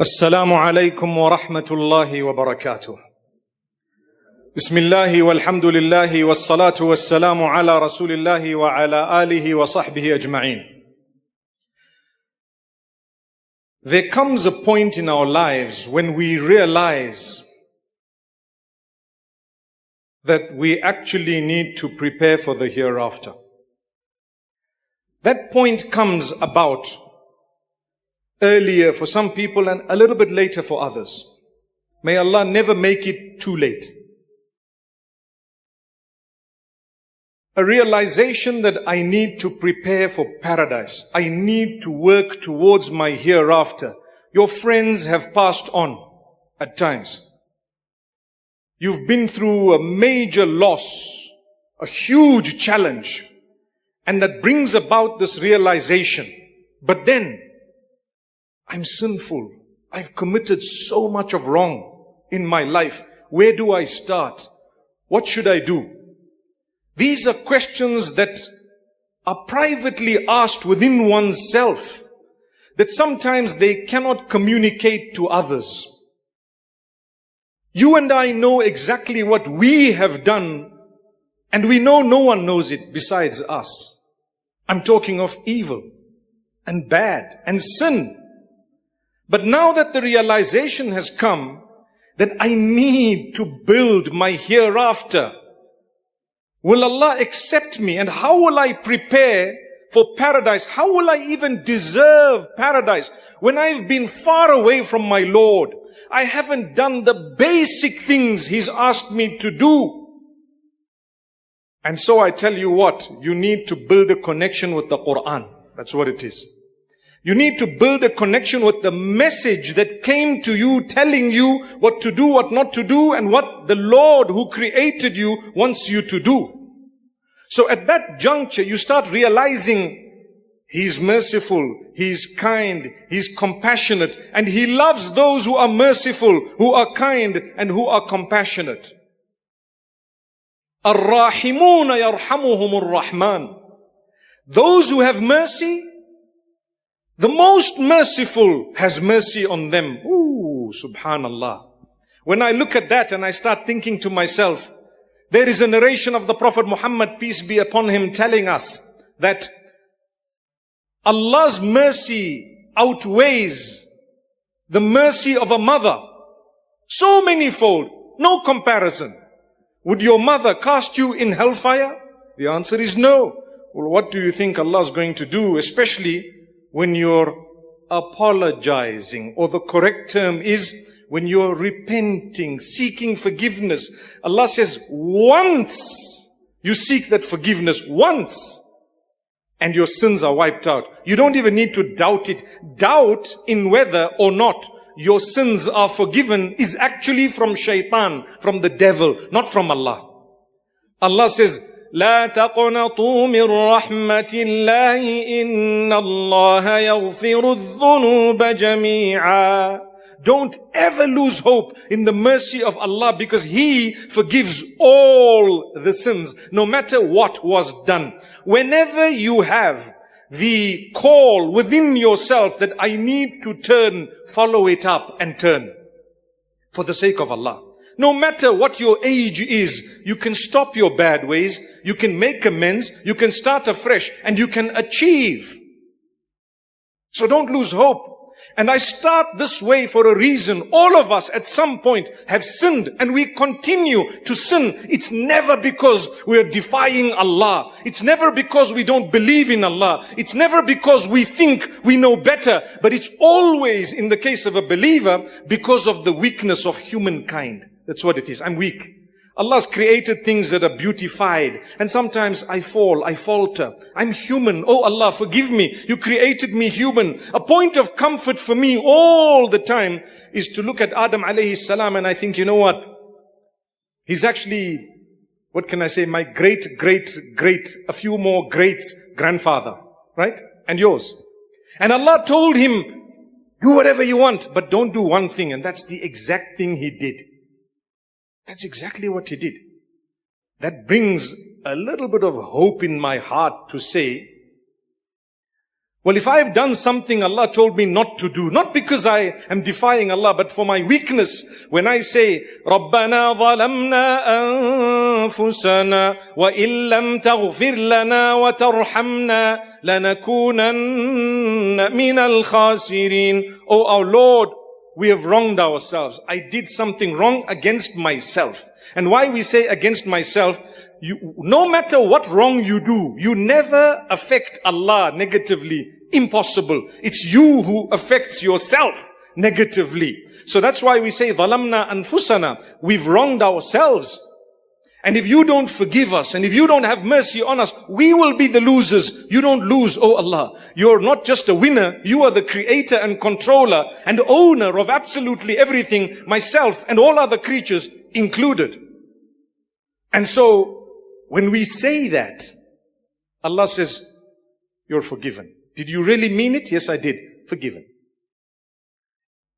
السلام عليكم ورحمة الله وبركاته. بسم الله والحمد لله والصلاة والسلام على رسول الله وعلى آله وصحبه أجمعين. There comes a point in our lives when we realize that we actually need to prepare for the hereafter. That point comes about earlier for some people and a little bit later for others. May Allah never make it too late. A realization that I need to prepare for paradise. I need to work towards my hereafter. Your friends have passed on at times. You've been through a major loss, a huge challenge, and that brings about this realization. But then, I'm sinful. I've committed so much of wrong in my life. Where do I start? What should I do? These are questions that are privately asked within oneself, that sometimes they cannot communicate to others. You and I know exactly what we have done, and we know no one knows it besides us. I'm talking of evil and bad and sin. But now that the realization has come that I need to build my hereafter, will Allah accept me? And how will I prepare for paradise? How will I even deserve paradise when I've been far away from my Lord? I haven't done the basic things He's asked me to do. And so I tell you what, you need to build a connection with the Qur'an. That's what it is. You need to build a connection with the message that came to you, telling you what to do, what not to do, and what the Lord who created you wants you to do. So at that juncture, you start realizing He's merciful, He's kind, He's compassionate, and He loves those who are merciful, who are kind, and who are compassionate. Ar-Rahimuna yarhamuhumur Rahman. Those who have mercy, the most merciful has mercy on them. Ooh, subhanallah. When I look at that and I start thinking to myself, there is a narration of the Prophet Muhammad, peace be upon him, telling us that Allah's mercy outweighs the mercy of a mother. So many-fold, no comparison. Would your mother cast you in hellfire? The answer is no. Well, what do you think Allah is going to do, especially when you're apologizing, or the correct term is when you're repenting, seeking forgiveness? Allah says, once you seek that forgiveness, once, and your sins are wiped out. You don't even need to doubt it. Doubt in whether or not your sins are forgiven is actually from shaitan, from the devil, not from Allah. Allah says, لا تقنطوا من رحمة الله إن الله يغفر الذنوب جميعا. Don't ever lose hope in the mercy of Allah, because He forgives all the sins, no matter what was done. Whenever you have the call within yourself that I need to turn, follow it up and turn for the sake of Allah. No matter what your age is, you can stop your bad ways, you can make amends, you can start afresh, and you can achieve. So don't lose hope. And I start this way for a reason. All of us at some point have sinned, and we continue to sin. It's never because we are defying Allah. It's never because we don't believe in Allah. It's never because we think we know better. But it's always, in the case of a believer, because of the weakness of humankind. That's what it is. I'm weak. Allah's created things that are beautified. And sometimes I fall, I falter. I'm human. Oh Allah, forgive me. You created me human. A point of comfort for me all the time is to look at Adam alayhi salam, and I think, you know what? He's actually, what can I say, my great, a few more greats grandfather. Right? And yours. And Allah told him, do whatever you want, but don't do one thing. And that's the exact thing he did. That's exactly what he did. That brings a little bit of hope in my heart to say, Well, if I've done something Allah told me not to do, not because I am defying Allah, but for my weakness, when I say, رَبَّنَا ظَلَمْنَا أَنفُسَنَا وَإِن لَمْ تَغْفِرْ لَنَا وَتَرْحَمْنَا لَنَكُونَنَّ مِنَ الْخَاسِرِينَ. Oh our Lord, we have wronged ourselves. I did something wrong against myself. And why we say against myself? No matter what wrong you do, you never affect Allah negatively. Impossible. It's you who affects yourself negatively. So that's why we say, ظَلَمْنَا أَنفُسَنَا. We've wronged ourselves. And if you don't forgive us, and if you don't have mercy on us, we will be the losers. You don't lose, oh Allah. You're not just a winner. You are the creator and controller and owner of absolutely everything, myself and all other creatures included. And so, when we say that, Allah says, you're forgiven. Did you really mean it? Yes, I did. Forgiven.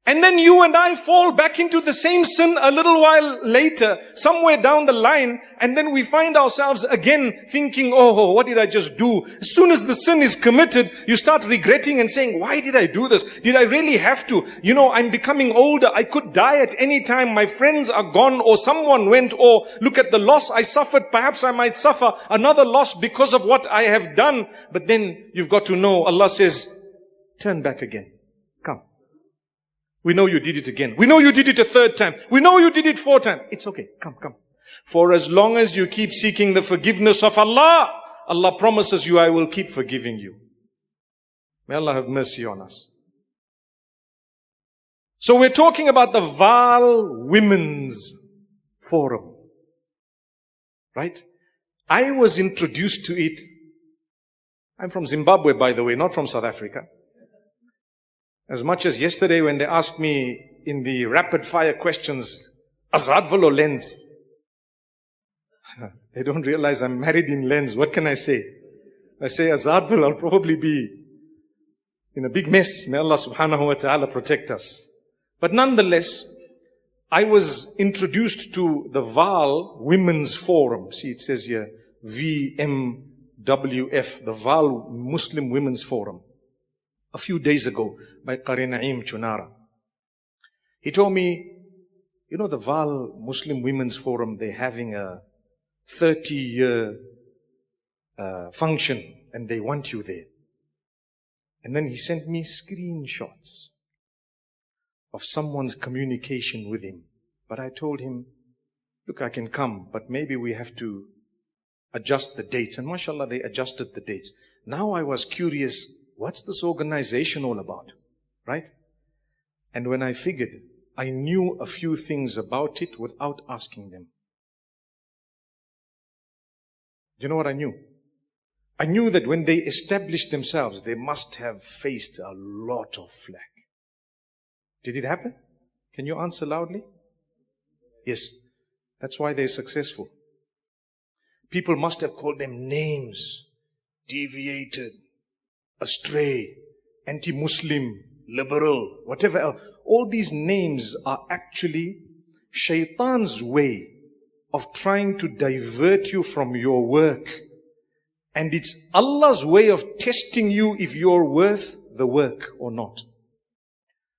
And then you and I fall back into the same sin a little while later, somewhere down the line, and then we find ourselves again thinking, oh, what did I just do? As soon as the sin is committed, you start regretting and saying, why did I do this? Did I really have to? You know, I'm becoming older. I could die at any time. My friends are gone, or someone went, or look at the loss I suffered. Perhaps I might suffer another loss because of what I have done. But then you've got to know, Allah says, turn back again. Come. We know you did it again. We know you did it a third time. We know you did it 4 times. It's okay. Come. For as long as you keep seeking the forgiveness of Allah, Allah promises you, I will keep forgiving you. May Allah have mercy on us. So we're talking about the Val Women's Forum. Right? I was introduced to it. I'm from Zimbabwe, by the way, not from South Africa. As much as yesterday when they asked me in the rapid fire questions, Azadval or Lens? They don't realize I'm married in Lens. What can I say? I say Azadval, I'll probably be in a big mess. May Allah subhanahu wa ta'ala protect us. But nonetheless, I was introduced to the Val Women's Forum. See, it says here, VMWF, the Val Muslim Women's Forum. A few days ago by Qari Naeem Chunara. He told me, you know, the Val Muslim Women's Forum, they're having a 30-year function and they want you there. And then he sent me screenshots of someone's communication with him. But I told him, look, I can come, but maybe we have to adjust the dates. And mashallah, they adjusted the dates. Now I was curious, what's this organization all about? Right? And when I figured, I knew a few things about it without asking them. Do you know what I knew? I knew that when they established themselves, they must have faced a lot of flack. Did it happen? Can you answer loudly? Yes. That's why they're successful. People must have called them names. Deviated, astray, anti-Muslim, liberal, whatever else. All these names are actually Shaitan's way of trying to divert you from your work. And it's Allah's way of testing you if you're worth the work or not.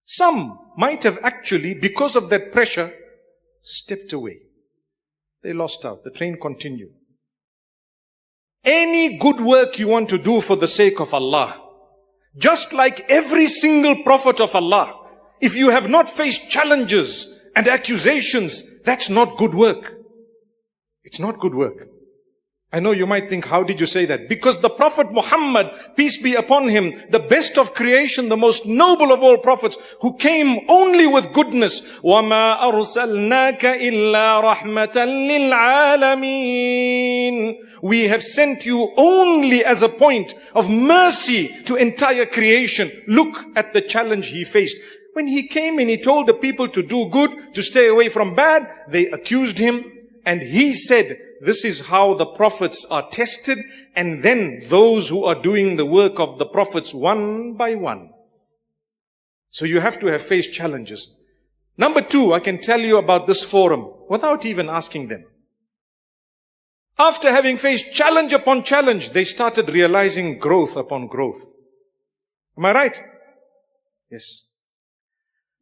Some might have actually, because of that pressure, stepped away. They lost out. The train continued. Any good work you want to do for the sake of Allah, just like every single prophet of Allah, if you have not faced challenges and accusations, that's not good work. It's not good work. I know you might think, how did you say that? Because the Prophet Muhammad, peace be upon him, the best of creation, the most noble of all prophets, who came only with goodness. وَمَا أَرْسَلْنَاكَ إِلَّا رَحْمَةً لِلْعَالَمِينَ. We have sent you only as a point of mercy to entire creation. Look at the challenge he faced. When he came and he told the people to do good, to stay away from bad, they accused him. And he said, this is how the prophets are tested, and then those who are doing the work of the prophets one by one. So you have to have faced challenges. Number 2, I can tell you about this forum without even asking them. After having faced challenge upon challenge, they started realizing growth upon growth. Am I right? Yes.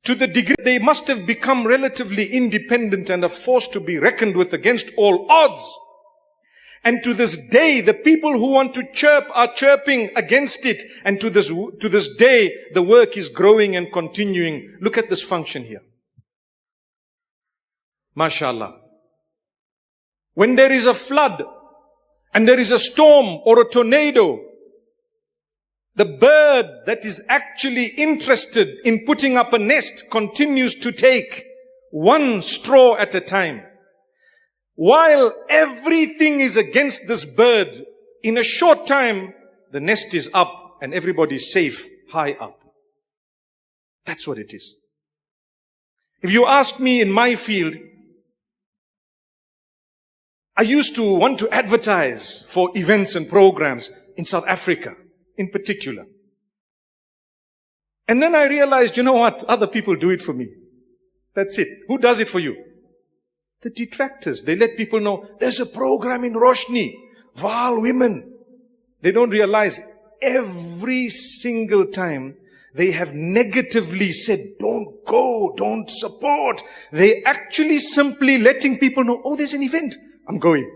To the degree they must have become relatively independent and a force to be reckoned with against all odds. And to this day, the people who want to chirp are chirping against it. And to this day, the work is growing and continuing. Look at this function here. MashaAllah. When there is a flood and there is a storm or a tornado, the bird that is actually interested in putting up a nest continues to take one straw at a time. While everything is against this bird, in a short time, the nest is up and everybody is safe high up. That's what it is. If you ask me in my field, I used to want to advertise for events and programs in South Africa in particular. And then I realized, you know what? Other people do it for me. That's it. Who does it for you? The detractors. They let people know there's a program in Roshni, Val women. They don't realize every single time they have negatively said, don't go, don't support. They actually simply letting people know, oh, there's an event. I'm going.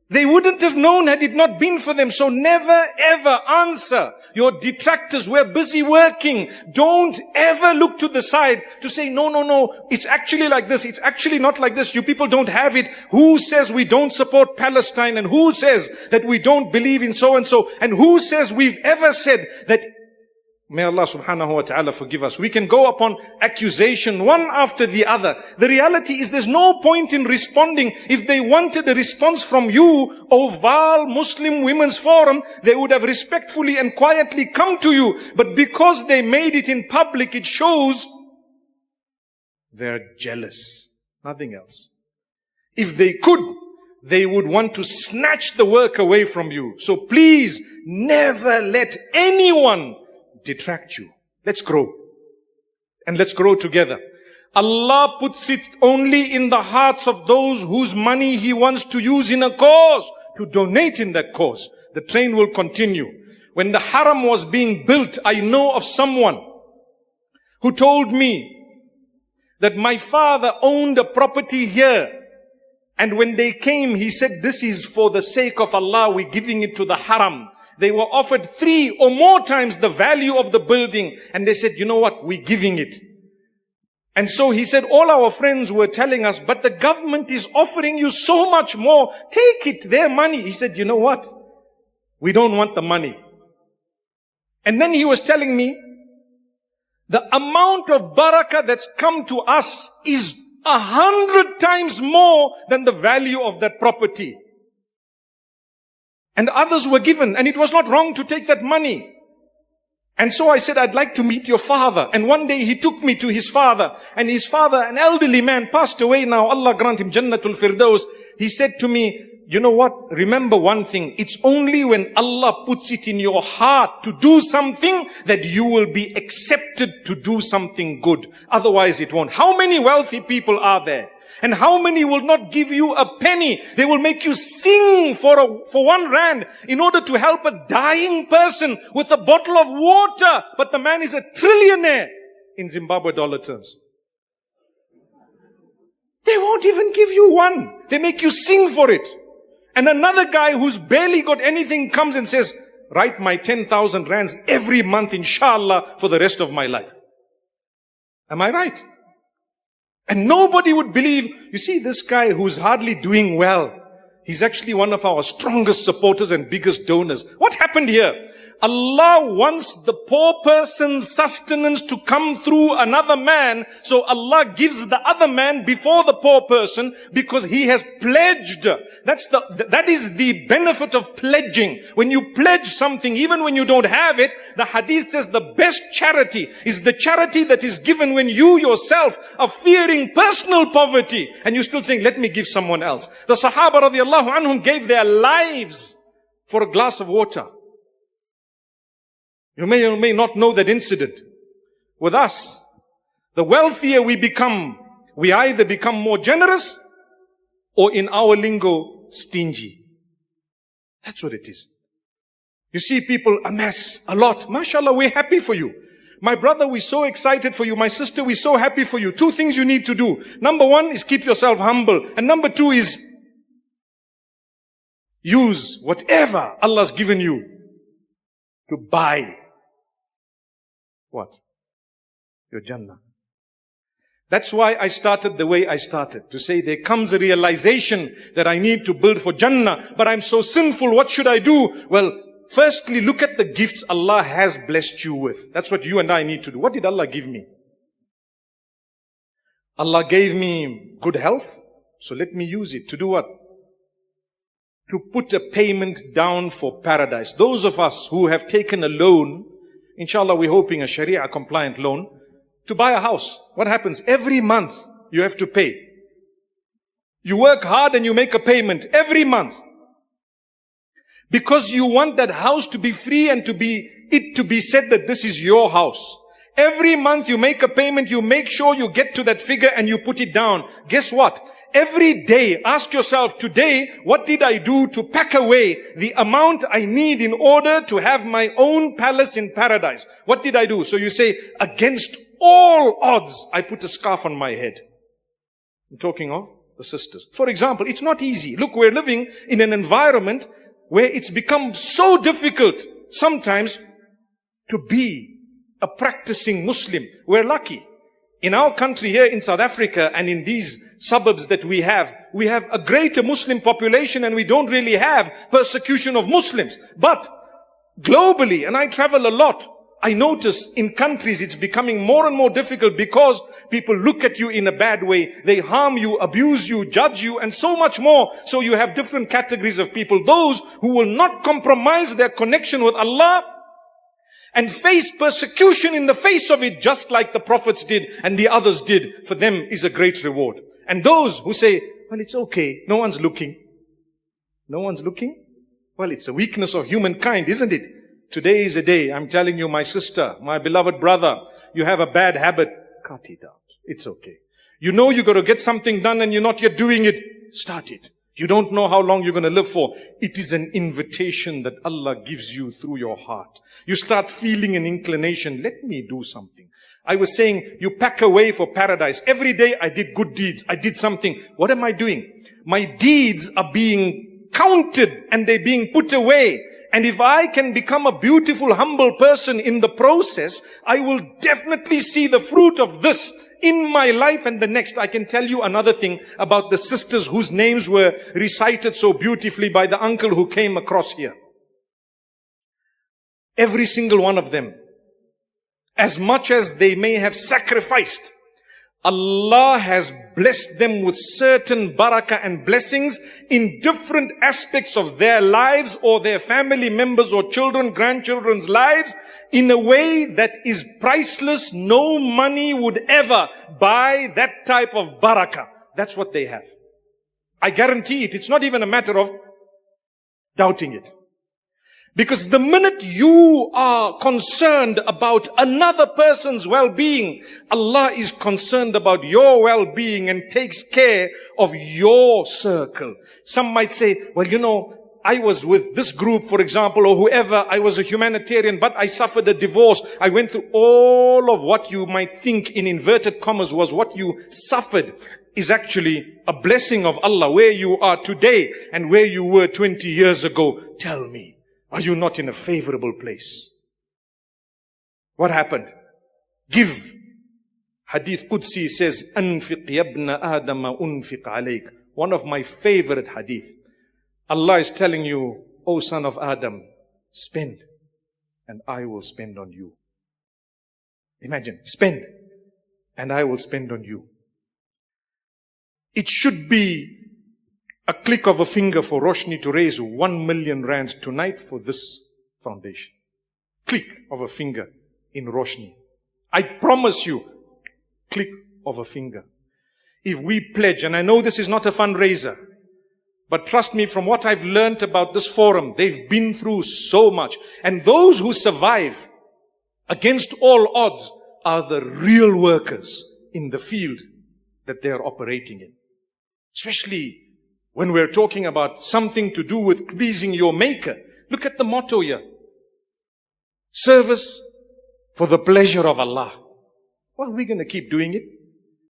They wouldn't have known had it not been for them. So never ever answer your detractors. We're busy working. Don't ever look to the side to say, no, it's actually like this. It's actually not like this. You people don't have it. Who says we don't support Palestine? And who says that we don't believe in so and so? And who says we've ever said that? May Allah subhanahu wa ta'ala forgive us. We can go upon accusation one after the other. The reality is there's no point in responding. If they wanted a response from you, Val Muslim Women's Forum, they would have respectfully and quietly come to you. But because they made it in public, it shows they're jealous. Nothing else. If they could, they would want to snatch the work away from you. So please, never let anyone detract you. Let's grow. And let's grow together. Allah puts it only in the hearts of those whose money He wants to use in a cause, to donate in that cause. The train will continue. When the haram was being built, I know of someone who told me that my father owned a property here. And when they came, he said, this is for the sake of Allah, we're giving it to the haram. They were offered 3 or more times the value of the building. And they said, you know what? We're giving it. And so he said, all our friends were telling us, but the government is offering you so much more. Take it, their money. He said, you know what? We don't want the money. And then he was telling me, the amount of barakah that's come to us is 100 times more than the value of that property. And others were given, and it was not wrong to take that money. And so I said, I'd like to meet your father. And one day he took me to his father. And his father, an elderly man, passed away now. Allah grant him Jannatul Firdaus. He said to me, you know what? Remember one thing. It's only when Allah puts it in your heart to do something that you will be accepted to do something good. Otherwise it won't. How many wealthy people are there? And how many will not give you a penny? They will make you sing for 1 rand in order to help a dying person with a bottle of water. But the man is a trillionaire in Zimbabwe dollar terms. They won't even give you 1. They make you sing for it. And another guy who's barely got anything comes and says, write my 10,000 rands every month, inshallah, for the rest of my life. Am I right? And nobody would believe, you see this guy who's hardly doing well, he's actually one of our strongest supporters and biggest donors. What happened here? Allah wants the poor person's sustenance to come through another man. So Allah gives the other man before the poor person because he has pledged. That is the benefit of pledging. When you pledge something, even when you don't have it, the hadith says the best charity is the charity that is given when you yourself are fearing personal poverty and you're still saying, let me give someone else. The Sahaba radiallahu anhum gave their lives for a glass of water. You may or may not know that incident. With us, the wealthier we become, we either become more generous or in our lingo, stingy. That's what it is. You see people amass a lot. MashaAllah, we're happy for you. My brother, we're so excited for you. My sister, we're so happy for you. Two things you need to do. Number one is keep yourself humble. And number two is use whatever Allah's given you to buy what? Your Jannah. That's why I started the way I started. To say there comes a realization that I need to build for Jannah, but I'm so sinful, what should I do? Well, firstly, look at the gifts Allah has blessed you with. That's what you and I need to do. What did Allah give me? Allah gave me good health. So let me use it. To do what? To put a payment down for paradise. Those of us who have taken a loan, inshallah we're hoping a Sharia compliant loan, to buy a house. What happens? Every month you have to pay. You work hard and you make a payment every month. Because you want that house to be free and to be said that this is your house. Every month you make a payment, you make sure you get to that figure and you put it down. Guess what? Every day, ask yourself, today, what did I do to pack away the amount I need in order to have my own palace in paradise? What did I do? So you say, against all odds, I put a scarf on my head. I'm talking of the sisters. For example, it's not easy. Look, we're living in an environment where it's become so difficult sometimes to be a practicing Muslim. We're lucky. In our country here in South Africa and in these suburbs that we have a greater Muslim population and we don't really have persecution of Muslims. But globally, and I travel a lot, I notice in countries it's becoming more and more difficult because people look at you in a bad way. They harm you, abuse you, judge you, and so much more. So you have different categories of people. Those who will not compromise their connection with Allah and face persecution in the face of it, just like the prophets did and the others did. For them is a great reward. And those who say, well, it's okay, no one's looking. No one's looking? Well, it's a weakness of humankind, isn't it? Today is a day, I'm telling you, my sister, my beloved brother, you have a bad habit, cut it out. It's okay. You know you got to get something done and you're not yet doing it, start it. You don't know how long you're going to live for. It is an invitation that Allah gives you through your heart. You start feeling an inclination, let me do something. I was saying, you pack away for paradise. Every day I did good deeds. I did something. What am I doing? My deeds are being counted and they're being put away. And if I can become a beautiful, humble person in the process, I will definitely see the fruit of this in my life and the next. I can tell you another thing about the sisters whose names were recited so beautifully by the uncle who came across here. Every single one of them, as much as they may have sacrificed, Allah has blessed them with certain barakah and blessings in different aspects of their lives or their family members or children, grandchildren's lives in a way that is priceless. No money would ever buy that type of barakah. That's what they have. I guarantee it. It's not even a matter of doubting it. Because the minute you are concerned about another person's well-being, Allah is concerned about your well-being and takes care of your circle. Some might say, well, you know, I was with this group, for example, or whoever, I was a humanitarian, but I suffered a divorce. I went through all of what you might think in inverted commas was what you suffered is actually a blessing of Allah. Where you are today and where you were 20 years ago, tell me. Are you not in a favorable place? What happened? Give. Hadith Qudsi says, Anfiq yabna Adama unfiq alayk. One of my favorite hadith. Allah is telling you, O son of Adam, spend and I will spend on you. Imagine, spend and I will spend on you. It should be a click of a finger for Roshni to raise 1 million rands tonight for this foundation. Click of a finger in Roshni. I promise you, click of a finger. If we pledge, and I know this is not a fundraiser, but trust me, from what I've learned about this forum, they've been through so much. And those who survive against all odds are the real workers in the field that they are operating in. Especially when we're talking about something to do with pleasing your maker. Look at the motto here. service for the pleasure of Allah. Well, we're going to keep doing it.